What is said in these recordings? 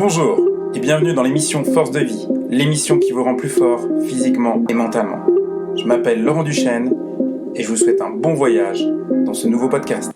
Bonjour et bienvenue dans l'émission Force de vie, l'émission qui vous rend plus fort physiquement et mentalement. Je m'appelle Laurent Duchesne et je vous souhaite un bon voyage dans ce nouveau podcast.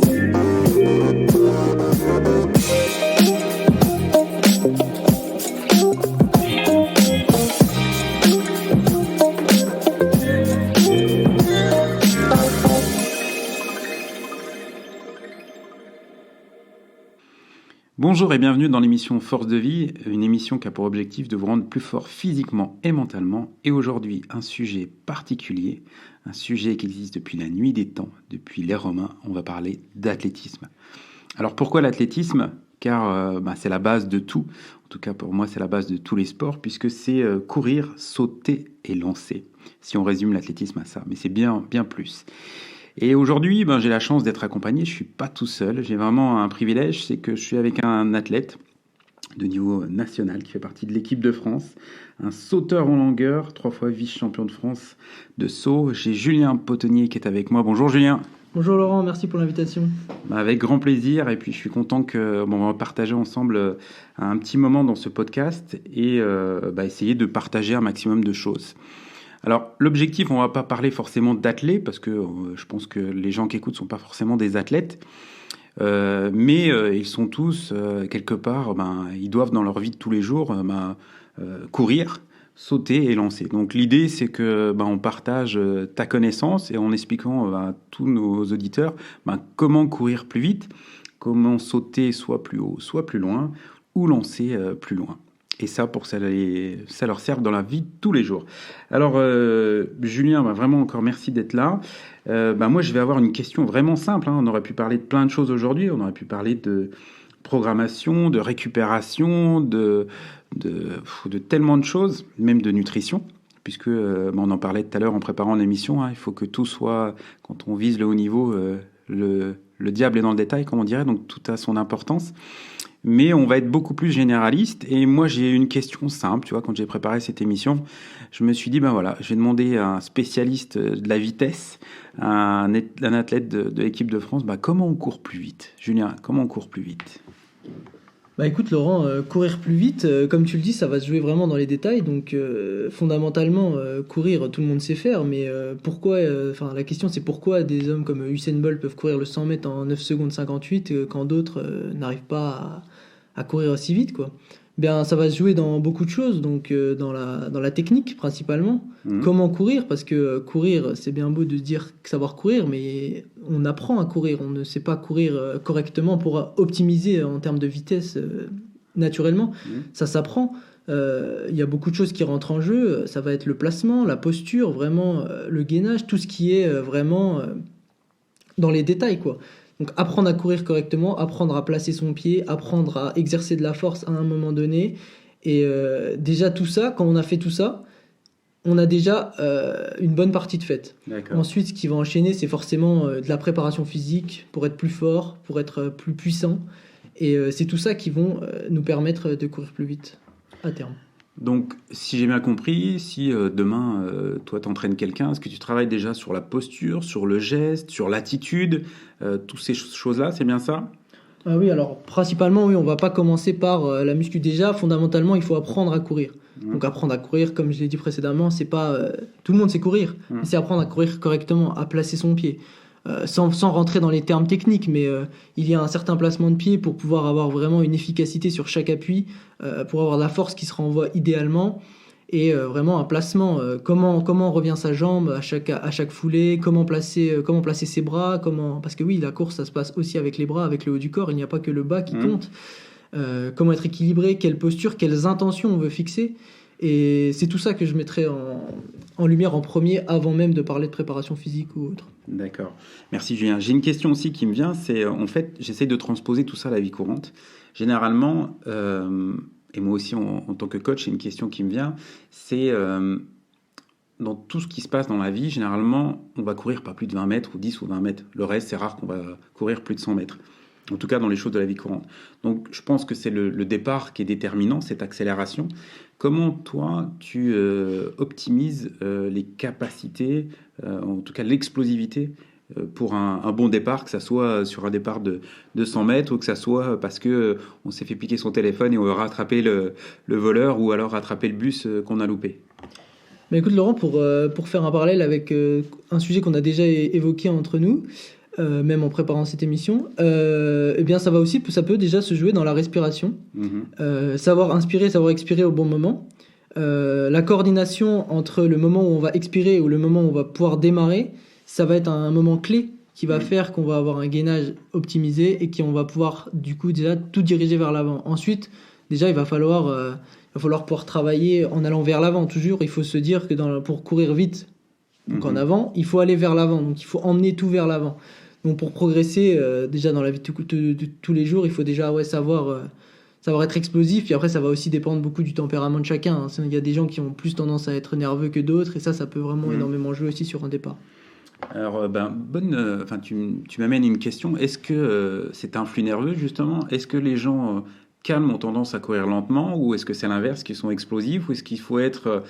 Bonjour et bienvenue dans l'émission Force de vie, une émission qui a pour objectif de vous rendre plus fort physiquement et mentalement. Et aujourd'hui, un sujet particulier, un sujet qui existe depuis la nuit des temps, depuis les Romains, on va parler d'athlétisme. Alors pourquoi l'athlétisme ? Car c'est la base de tout, en tout cas pour moi c'est la base de tous les sports, puisque c'est courir, sauter et lancer, si on résume l'athlétisme à ça, mais c'est bien plus. Et aujourd'hui, j'ai la chance d'être accompagné, je ne suis pas tout seul, j'ai vraiment un privilège, c'est que je suis avec un athlète de niveau national qui fait partie de l'équipe de France, un sauteur en longueur, 3 fois vice-champion de France de saut. J'ai Julien Potonnier qui est avec moi. Bonjour Julien. Bonjour Laurent, merci pour l'invitation. Avec grand plaisir, et puis je suis content qu'on va partager ensemble un petit moment dans ce podcast et essayer de partager un maximum de choses. Alors, l'objectif, on ne va pas parler forcément d'athlètes, parce que je pense que les gens qui écoutent ne sont pas forcément des athlètes, mais ils sont tous, quelque part, ils doivent dans leur vie de tous les jours courir, sauter et lancer. Donc l'idée, c'est que on partage ta connaissance et en expliquant à tous nos auditeurs comment courir plus vite, comment sauter soit plus haut, soit plus loin, ou lancer plus loin. Et ça, pour ça leur sert dans la vie de tous les jours. Alors, Julien, vraiment encore merci d'être là. Moi, je vais avoir une question vraiment simple. On aurait pu parler de plein de choses aujourd'hui. On aurait pu parler de programmation, de récupération, de tellement de choses, même de nutrition, puisque on en parlait tout à l'heure en préparant l'émission. Il faut que tout soit, quand on vise le haut niveau, le diable est dans le détail, comme on dirait, donc tout a son importance. Mais on va être beaucoup plus généraliste. Et moi, j'ai une question simple. Tu vois, quand j'ai préparé cette émission, je me suis dit, je vais demander à un spécialiste de la vitesse, un athlète de l'équipe de France, comment on court plus vite ? Julien, comment on court plus vite ? Écoute Laurent, courir plus vite, comme tu le dis, ça va se jouer vraiment dans les détails. Donc fondamentalement, courir, tout le monde sait faire. Mais pourquoi la question c'est pourquoi des hommes comme Usain Bolt peuvent courir le 100 mètres en 9 secondes 58 quand d'autres n'arrivent pas à courir aussi vite, quoi. Ça va se jouer dans beaucoup de choses, donc dans la technique principalement. Comment courir ? Parce que courir, c'est bien beau de dire savoir courir, mais on apprend à courir. On ne sait pas courir correctement pour optimiser en termes de vitesse naturellement. Ça s'apprend. Il y a beaucoup de choses qui rentrent en jeu. Ça va être le placement, la posture, vraiment le gainage, tout ce qui est vraiment dans les détails, quoi. Donc apprendre à courir correctement, apprendre à placer son pied, apprendre à exercer de la force à un moment donné. Et déjà tout ça, quand on a fait tout ça, on a déjà une bonne partie de faite. D'accord. Ensuite, ce qui va enchaîner, c'est forcément de la préparation physique pour être plus fort, pour être plus puissant. Et c'est tout ça qui vont nous permettre de courir plus vite à terme. Donc, si j'ai bien compris, si demain, toi, t'entraînes quelqu'un, est-ce que tu travailles déjà sur la posture, sur le geste, sur l'attitude, toutes ces choses-là, c'est bien ça ? Oui, alors principalement, oui, on va pas commencer par la muscu. Déjà, fondamentalement, il faut apprendre à courir. Donc apprendre à courir, comme je l'ai dit précédemment, c'est pas tout le monde sait courir, mais c'est apprendre à courir correctement, à placer son pied. Sans rentrer dans les termes techniques, mais il y a un certain placement de pied pour pouvoir avoir vraiment une efficacité sur chaque appui, pour avoir la force qui se renvoie idéalement, et vraiment un placement, comment revient sa jambe à chaque foulée, comment placer ses bras, parce que oui, la course ça se passe aussi avec les bras, avec le haut du corps, il n'y a pas que le bas qui compte. Comment être équilibré, quelle posture, quelles intentions on veut fixer. Et c'est tout ça que je mettrais en lumière en premier, avant même de parler de préparation physique ou autre. D'accord. Merci Julien. J'ai une question aussi qui me vient, c'est en fait, j'essaie de transposer tout ça à la vie courante. Généralement, et moi aussi en tant que coach, c'est une question qui me vient, c'est dans tout ce qui se passe dans la vie, généralement, on va courir pas plus de 20 mètres ou 10 ou 20 mètres. Le reste, c'est rare qu'on va courir plus de 100 mètres. En tout cas, dans les choses de la vie courante. Donc, je pense que c'est le départ qui est déterminant, cette accélération. Comment, toi, tu optimises les capacités, en tout cas l'explosivité pour un bon départ, que ça soit sur un départ de 100 mètres ou que ça soit parce que on s'est fait piquer son téléphone et on va rattraper le voleur ou alors rattraper le bus qu'on a loupé. Mais écoute Laurent, pour faire un parallèle avec un sujet qu'on a déjà évoqué entre nous, même en préparant cette émission, eh bien ça peut déjà se jouer dans la respiration. Savoir inspirer, savoir expirer au bon moment. La coordination entre le moment où on va expirer ou le moment où on va pouvoir démarrer, ça va être un moment clé qui va faire qu'on va avoir un gainage optimisé et qu'on va pouvoir du coup déjà tout diriger vers l'avant. Ensuite, déjà il va falloir pouvoir travailler en allant vers l'avant. Toujours, il faut se dire que pour courir vite, donc en avant, il faut aller vers l'avant. Donc il faut emmener tout vers l'avant. Donc pour progresser, déjà dans la vie de tous les jours, il faut déjà savoir être explosif. Puis après, ça va aussi dépendre beaucoup du tempérament de chacun. Hein. Il y a des gens qui ont plus tendance à être nerveux que d'autres. Et ça peut vraiment énormément jouer aussi sur un départ. Alors, tu m'amènes une question. Est-ce que c'est un flux nerveux, justement? Est-ce que les gens calmes ont tendance à courir lentement, ou est-ce que c'est l'inverse, qu'ils sont explosifs, ou est-ce qu'il faut être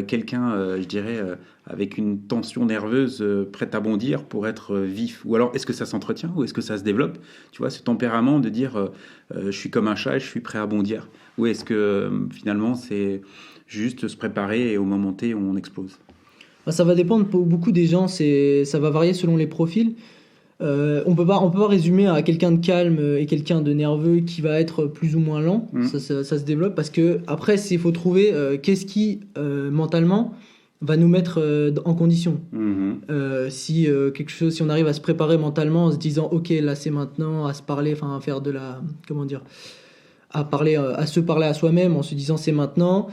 quelqu'un, je dirais, avec une tension nerveuse prête à bondir pour être vif? Ou alors, est-ce que ça s'entretient, ou est-ce que ça se développe? Tu vois, ce tempérament de dire je suis comme un chat et je suis prêt à bondir. Ou est-ce que finalement, c'est juste se préparer et au moment T, on explose? Ça va dépendre pour beaucoup des gens, ça va varier selon les profils. On peut pas résumer à quelqu'un de calme et quelqu'un de nerveux qui va être plus ou moins lent. Ça se développe parce que après, il faut trouver qu'est-ce qui mentalement va nous mettre en condition. Si on arrive à se préparer mentalement en se disant ok, là c'est maintenant, à se parler, enfin à faire de la, comment dire, à se parler à soi-même en se disant c'est maintenant.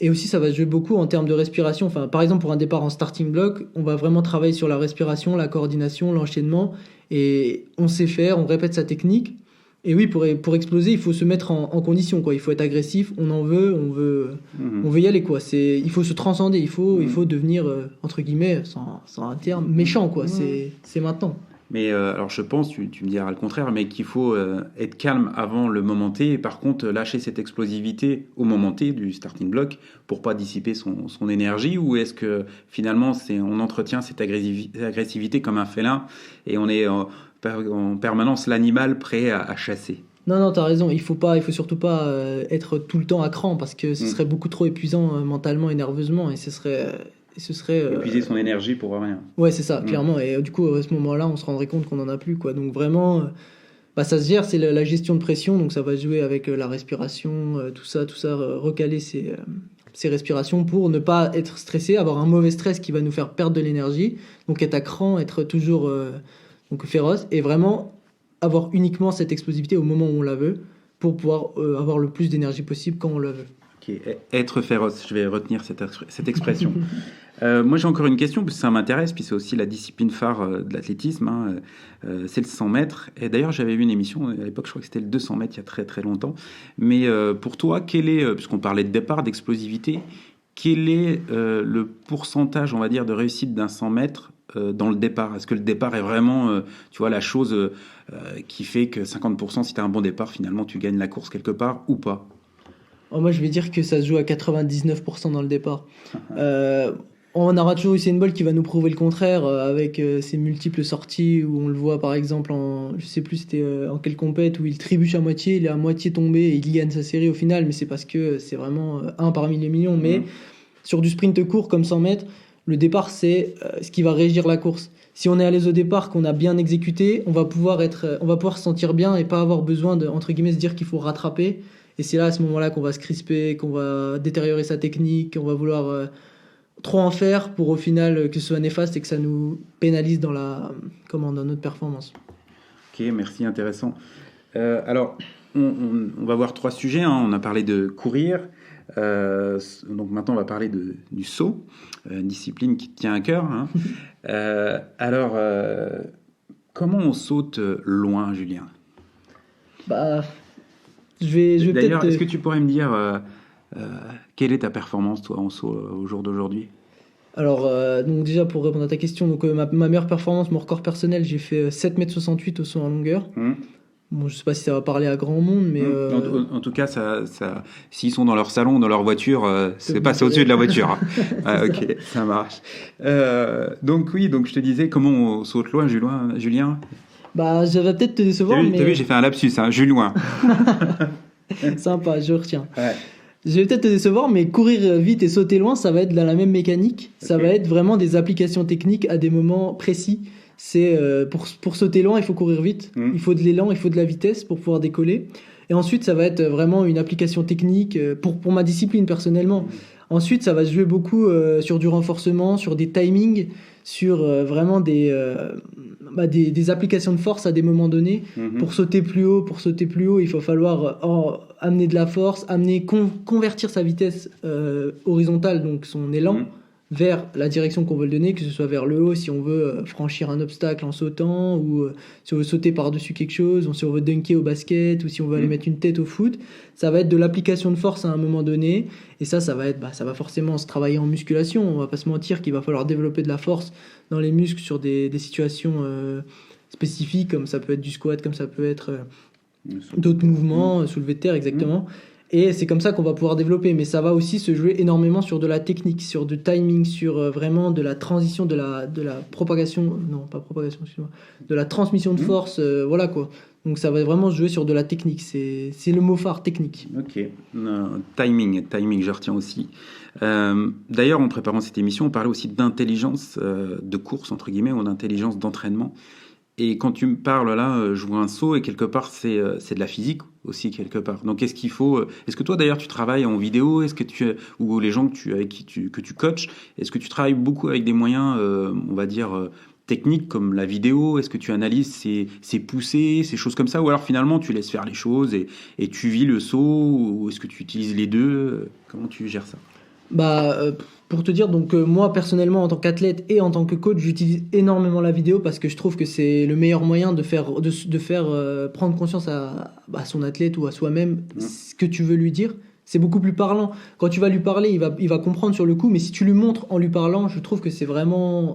Et aussi, ça va jouer beaucoup en termes de respiration. Enfin, par exemple, pour un départ en starting block, on va vraiment travailler sur la respiration, la coordination, l'enchaînement. Et on sait faire, on répète sa technique. Et oui, pour exploser, il faut se mettre en condition, quoi. Il faut être agressif, on veut y aller, quoi. Il faut se transcender, il faut devenir, entre guillemets, sans un terme, méchant, quoi. C'est maintenant. Mais alors je pense, tu me diras le contraire, mais qu'il faut être calme avant le moment T et par contre lâcher cette explosivité au moment T du starting block pour pas dissiper son énergie, ou est-ce que finalement on entretient cette agressivité comme un félin et on est en permanence l'animal prêt à chasser? Non, t'as raison, il faut surtout pas être tout le temps à cran parce que ce serait beaucoup trop épuisant mentalement et nerveusement et ce serait épuiser son énergie pour rien. Ouais, c'est ça, clairement. Et du coup, à ce moment-là, on se rendrait compte qu'on n'en a plus, quoi. Donc vraiment, ça se gère, c'est la gestion de pression. Donc ça va jouer avec la respiration, tout ça, recaler ses respirations pour ne pas être stressé, avoir un mauvais stress qui va nous faire perdre de l'énergie. Donc être à cran, être toujours donc féroce et vraiment avoir uniquement cette explosivité au moment où on la veut pour pouvoir avoir le plus d'énergie possible quand on la veut. Ok, être féroce, je vais retenir cette expression. Moi j'ai encore une question, parce que ça m'intéresse, puis c'est aussi la discipline phare de l'athlétisme, hein, c'est le 100 mètres. Et d'ailleurs j'avais vu une émission, à l'époque je crois que c'était le 200 mètres, il y a très très longtemps. Mais pour toi, quel est, puisqu'on parlait de départ, d'explosivité, quel est le pourcentage, on va dire, de réussite d'un 100 mètres dans le départ? Est-ce que le départ est vraiment, tu vois, la chose qui fait que 50%, si tu as un bon départ, finalement tu gagnes la course quelque part ou pas? Moi, je vais dire que ça se joue à 99% dans le départ. On aura toujours Usain Bolt qui va nous prouver le contraire avec ses multiples sorties où on le voit par exemple je sais plus c'était en quelle compète où il trébuche à moitié, il est à moitié tombé et il gagne sa série au final, mais c'est parce que c'est vraiment un parmi les millions. Mais sur du sprint court comme 100 mètres, le départ c'est ce qui va régir la course. Si on est à l'aise au départ, qu'on a bien exécuté, on va pouvoir se sentir bien et pas avoir besoin de, entre guillemets, se dire qu'il faut rattraper. Et c'est là, à ce moment-là, qu'on va se crisper, qu'on va détériorer sa technique, qu'on va vouloir trop en faire pour au final que ce soit néfaste et que ça nous pénalise dans notre performance. Ok, merci, intéressant. Alors, on va voir 3 sujets. Hein. On a parlé de courir. Donc maintenant, on va parler du saut, une discipline qui te tient à cœur. Hein. Alors, comment on saute loin, Julien? D'ailleurs, est-ce que tu pourrais me dire quelle est ta performance, toi, en saut au jour d'aujourd'hui? Alors, donc déjà, pour répondre à ta question, donc, ma meilleure performance, mon record personnel, j'ai fait 7,68 m au saut en longueur. Bon, je sais pas si ça va parler à grand monde, mais En tout cas, s'ils sont dans leur salon, dans leur voiture, c'est pas au-dessus de la voiture. Hein. Ah, ok, ça marche. Donc je te disais, comment on saute loin, Julien? bah, je vais peut-être te décevoir, T'as vu, j'ai fait un lapsus, hein, Julien. Sympa, je retiens. Ouais. Je vais peut-être te décevoir, mais courir vite et sauter loin, ça va être dans la même mécanique. Ça va être vraiment des applications techniques à des moments précis. C'est pour sauter loin, il faut courir vite. Il faut de l'élan, il faut de la vitesse pour pouvoir décoller. Et ensuite, ça va être vraiment une application technique pour ma discipline personnellement. Ensuite, ça va se jouer beaucoup sur du renforcement, sur des timings, sur vraiment des applications de force à des moments donnés. Pour sauter plus haut, il faut falloir amener de la force, convertir sa vitesse horizontale, donc son élan, vers la direction qu'on veut le donner, que ce soit vers le haut si on veut franchir un obstacle en sautant, ou si on veut sauter par-dessus quelque chose, ou si on veut dunker au basket, ou si on veut aller mettre une tête au foot. Ça va être de l'application de force à un moment donné, et ça va forcément se travailler en musculation. On va pas se mentir qu'il va falloir développer de la force dans les muscles sur des situations spécifiques, comme ça peut être du squat, comme ça peut être d'autres mouvements, soulevé de terre, exactement. Et c'est comme ça qu'on va pouvoir développer, mais ça va aussi se jouer énormément sur de la technique, sur du timing, sur vraiment de la transition, de la propagation, non pas propagation, excuse-moi, de la transmission de force, voilà quoi. Donc ça va vraiment se jouer sur de la technique, c'est le mot phare, technique. Ok, timing, je retiens aussi. D'ailleurs, en préparant cette émission, on parlait aussi d'intelligence de course, entre guillemets, ou d'intelligence d'entraînement. Et quand tu me parles là, je vois un saut et quelque part c'est de la physique aussi quelque part. Donc est-ce que toi d'ailleurs tu travailles en vidéo, ou les gens que tu coaches, est-ce que tu travailles beaucoup avec des moyens, on va dire techniques comme la vidéo? Est-ce que tu analyses ces poussées, ces choses comme ça, ou alors finalement tu laisses faire les choses et tu vis le saut, ou est-ce que tu utilises les deux? Comment tu gères ça? Pour te dire, donc moi personnellement en tant qu'athlète et en tant que coach, j'utilise énormément la vidéo parce que je trouve que c'est le meilleur moyen de faire prendre conscience à son athlète ou à soi-même ce que tu veux lui dire. C'est beaucoup plus parlant. Quand tu vas lui parler, il va comprendre sur le coup, mais si tu lui montres en lui parlant, je trouve que c'est vraiment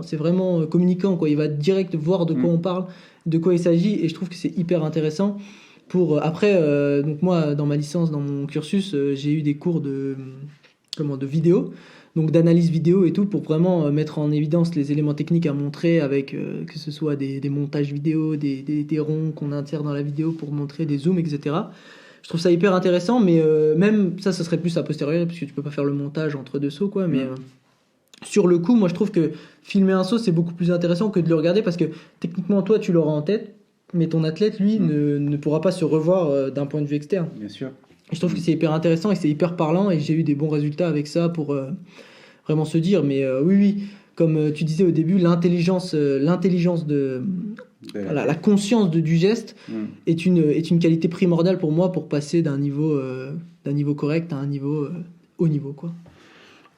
communicant, quoi. Il va direct voir de quoi on parle, de quoi il s'agit, et je trouve que c'est hyper intéressant. Après, donc moi dans ma licence, dans mon cursus, j'ai eu des cours de vidéo, donc d'analyse vidéo et tout, pour vraiment mettre en évidence les éléments techniques à montrer, avec que ce soit des montages vidéo, des ronds qu'on insère dans la vidéo pour montrer des zooms, etc. Je trouve ça hyper intéressant, mais même ça serait plus a posteriori, parce que tu peux pas faire le montage entre deux sauts, quoi. Mais sur le coup, moi je trouve que filmer un saut c'est beaucoup plus intéressant que de le regarder, parce que techniquement toi tu l'auras en tête, mais ton athlète lui ne pourra pas se revoir d'un point de vue externe. Bien sûr. Je trouve que c'est hyper intéressant et c'est hyper parlant, et j'ai eu des bons résultats avec ça pour vraiment se dire. Mais oui, comme tu disais au début, l'intelligence la conscience du geste est une qualité primordiale pour moi pour passer d'un niveau correct à un niveau haut niveau, quoi.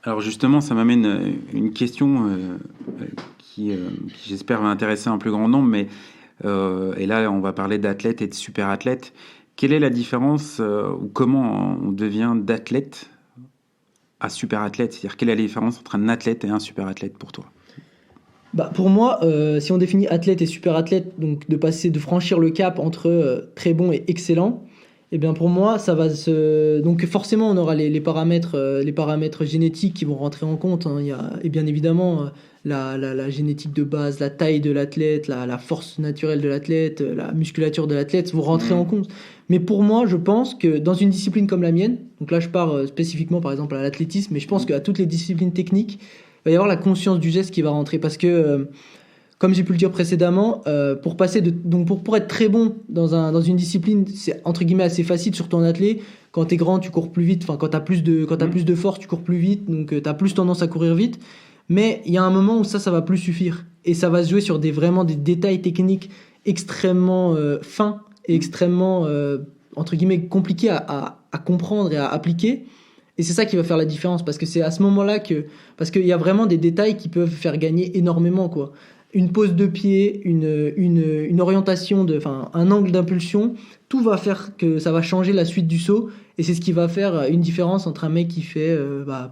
Alors justement, ça m'amène une question qui j'espère va intéresser un plus grand nombre, mais et là on va parler d'athlètes et de super athlètes. Quelle est la différence ou comment on devient d'athlète à super athlète? C'est-à-dire, quelle est la différence entre un athlète et un super athlète pour toi? Pour moi, si on définit athlète et super athlète, donc de franchir le cap entre très bon et excellent, eh bien pour moi, ça va donc forcément on aura les paramètres génétiques qui vont rentrer en compte, hein. Et bien évidemment la génétique de base, la taille de l'athlète, la force naturelle de l'athlète, la musculature de l'athlète vont rentrer en compte. Mais pour moi, je pense que dans une discipline comme la mienne, donc là je pars spécifiquement par exemple à l'athlétisme, mais je pense qu'à toutes les disciplines techniques, il va y avoir la conscience du geste qui va rentrer, parce que comme j'ai pu le dire précédemment, pour être très bon dans une discipline, c'est entre guillemets assez facile, surtout en athlète. Quand t'es grand, tu cours plus vite. Enfin, quand t'as plus de force, tu cours plus vite. Donc, t'as plus tendance à courir vite. Mais il y a un moment où ça va plus suffire. Et ça va se jouer sur vraiment des détails techniques extrêmement fins et extrêmement, entre guillemets, compliqués à comprendre et à appliquer. Et c'est ça qui va faire la différence. Parce que c'est à ce moment-là parce qu'il y a vraiment des détails qui peuvent faire gagner énormément, quoi. Une pose de pied, une orientation, un angle d'impulsion, tout va faire que ça va changer la suite du saut, et c'est ce qui va faire une différence entre un mec qui fait,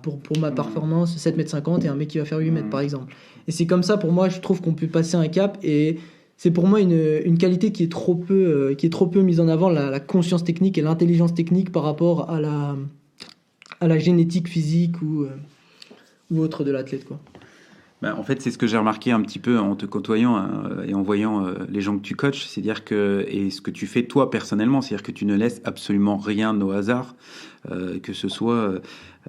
pour ma performance, 7,50 m et un mec qui va faire 8 mètres par exemple. Et c'est comme ça, pour moi, je trouve qu'on peut passer un cap, et c'est pour moi une qualité qui est trop peu mise en avant, la conscience technique et l'intelligence technique par rapport à la génétique physique ou autre de l'athlète, quoi. Ben, en fait, c'est ce que j'ai remarqué un petit peu en te côtoyant et en voyant les gens que tu coaches, c'est-à-dire que, et ce que tu fais toi personnellement, c'est-à-dire que tu ne laisses absolument rien au hasard, que ce soit,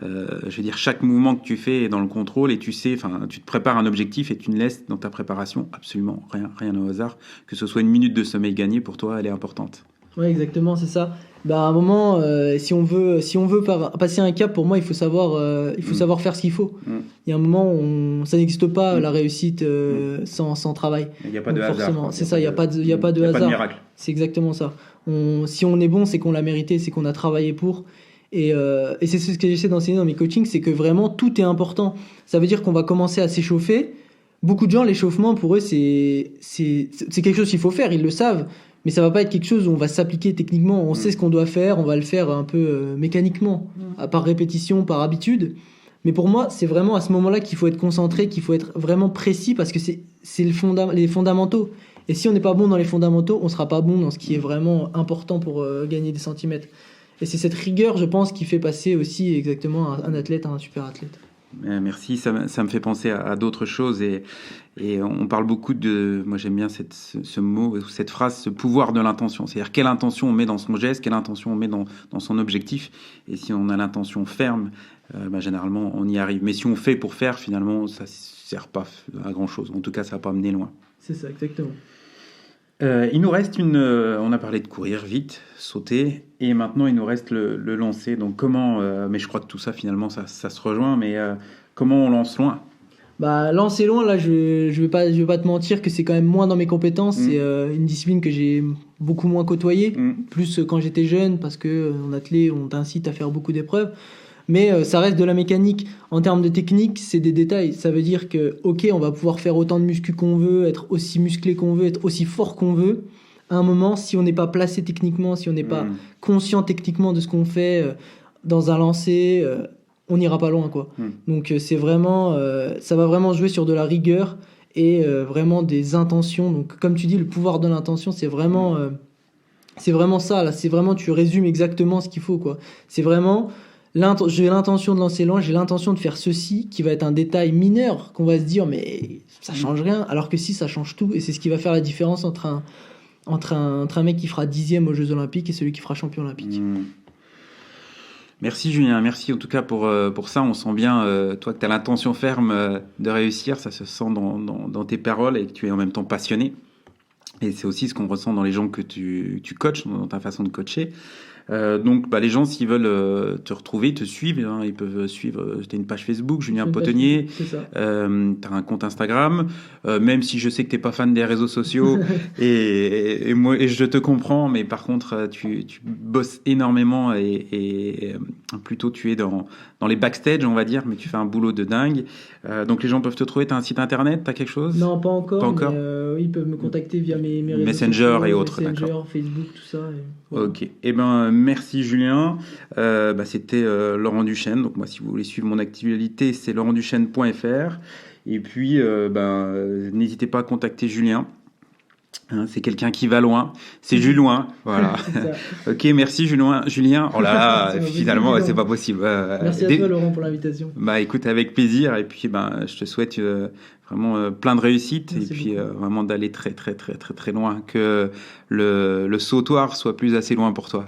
je veux dire, chaque mouvement que tu fais est dans le contrôle et tu sais, enfin, tu te prépares un objectif et tu ne laisses dans ta préparation absolument rien au hasard, que ce soit une minute de sommeil gagnée, pour toi, elle est importante. Ouais, exactement, c'est ça. Bah, à un moment, si on veut passer un cap, pour moi, il faut savoir faire ce qu'il faut. Il y a un moment où ça n'existe pas, la réussite sans travail. Il n'y a pas de hasard. hasard. C'est ça, il n'y a pas de hasard. Il n'y a pas de miracle. C'est exactement ça. Si on est bon, c'est qu'on l'a mérité, c'est qu'on a travaillé pour. Et c'est ce que j'essaie d'enseigner dans mes coachings, c'est que vraiment, tout est important. Ça veut dire qu'on va commencer à s'échauffer. Beaucoup de gens, l'échauffement, pour eux, c'est quelque chose qu'il faut faire, ils le savent. Mais ça va pas être quelque chose où on va s'appliquer techniquement. On sait ce qu'on doit faire, on va le faire un peu mécaniquement, par répétition, par habitude. Mais pour moi, c'est vraiment à ce moment-là qu'il faut être concentré, qu'il faut être vraiment précis, parce que c'est les fondamentaux. Et si on n'est pas bon dans les fondamentaux, on sera pas bon dans ce qui est vraiment important pour gagner des centimètres. Et c'est cette rigueur, je pense, qui fait passer aussi exactement un athlète à un super athlète. Merci, ça me fait penser à d'autres choses et on parle beaucoup moi j'aime bien ce mot, cette phrase, ce pouvoir de l'intention, c'est-à-dire quelle intention on met dans son geste, quelle intention on met dans son objectif, et si on a l'intention ferme, généralement on y arrive, mais si on fait pour faire, finalement ça ne sert pas à grand chose, en tout cas ça va pas mener loin. C'est ça, exactement. Il nous reste on a parlé de courir vite, sauter, et maintenant il nous reste le lancer. Donc comment, mais je crois que tout ça finalement ça se rejoint, mais comment on lance loin? Bah, lancer loin, là je vais pas te mentir que c'est quand même moins dans mes compétences. C'est une discipline que j'ai beaucoup moins côtoyée, plus quand j'étais jeune, parce que en athlète on t'incite à faire beaucoup d'épreuves. Mais ça reste de la mécanique. En termes de technique, c'est des détails. Ça veut dire que, ok, on va pouvoir faire autant de muscu qu'on veut, être aussi musclé qu'on veut, être aussi fort qu'on veut. À un moment, si on n'est pas placé techniquement, si on n'est pas conscient techniquement de ce qu'on fait dans un lancer, on n'ira pas loin, quoi. Donc c'est vraiment, ça va vraiment jouer sur de la rigueur et vraiment des intentions. Donc comme tu dis, le pouvoir de l'intention, c'est vraiment ça. Là, c'est vraiment, tu résumes exactement ce qu'il faut, quoi. C'est vraiment j'ai l'intention de lancer loin, j'ai l'intention de faire ceci, qui va être un détail mineur, qu'on va se dire, mais ça change rien, alors que si, ça change tout, et c'est ce qui va faire la différence entre un mec qui fera 10e aux Jeux Olympiques et celui qui fera champion olympique. Merci Julien, merci en tout cas pour ça. On sent bien, toi, que tu as l'intention ferme de réussir, ça se sent dans tes paroles, et que tu es en même temps passionné. Et c'est aussi ce qu'on ressent dans les gens que tu coaches, dans ta façon de coacher. Donc les gens, s'ils veulent te retrouver, te suivre, ils peuvent suivre, tu as une page Facebook, Julien Potenier, tu as un compte Instagram, même si je sais que tu n'es pas fan des réseaux sociaux, et moi je te comprends, mais par contre tu bosses énormément et plutôt tu es dans les backstage, on va dire, mais tu fais un boulot de dingue. Donc les gens peuvent te trouver, tu as un site internet, tu as quelque chose? Non, pas encore. Mais, ils peuvent me contacter via mes réseaux Messenger sociaux, et autres. Messenger, d'accord. Facebook, tout ça. Voilà. Ok, merci Julien. C'était Laurent Duchesne. Donc moi, si vous voulez suivre mon actualité, c'est laurentduchesne.fr. Et puis n'hésitez pas à contacter Julien. C'est quelqu'un qui va loin, c'est Julien, voilà. Ok, merci Julien. Oh là là, finalement c'est pas possible. Merci à toi Laurent pour l'invitation. Écoute, avec plaisir, et puis je te souhaite vraiment plein de réussite. Merci et puis vraiment d'aller très très très très très loin, que le sautoir soit plus assez loin pour toi.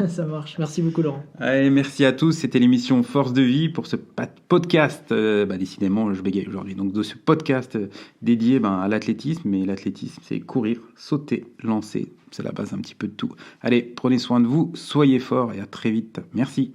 Ça marche, merci beaucoup Laurent. Allez, merci à tous, c'était l'émission Force de Vie pour ce podcast, décidément je bégaye aujourd'hui, donc de ce podcast dédié à l'athlétisme, et l'athlétisme c'est courir, sauter, lancer, c'est la base un petit peu de tout. Allez, prenez soin de vous, soyez forts et à très vite, merci.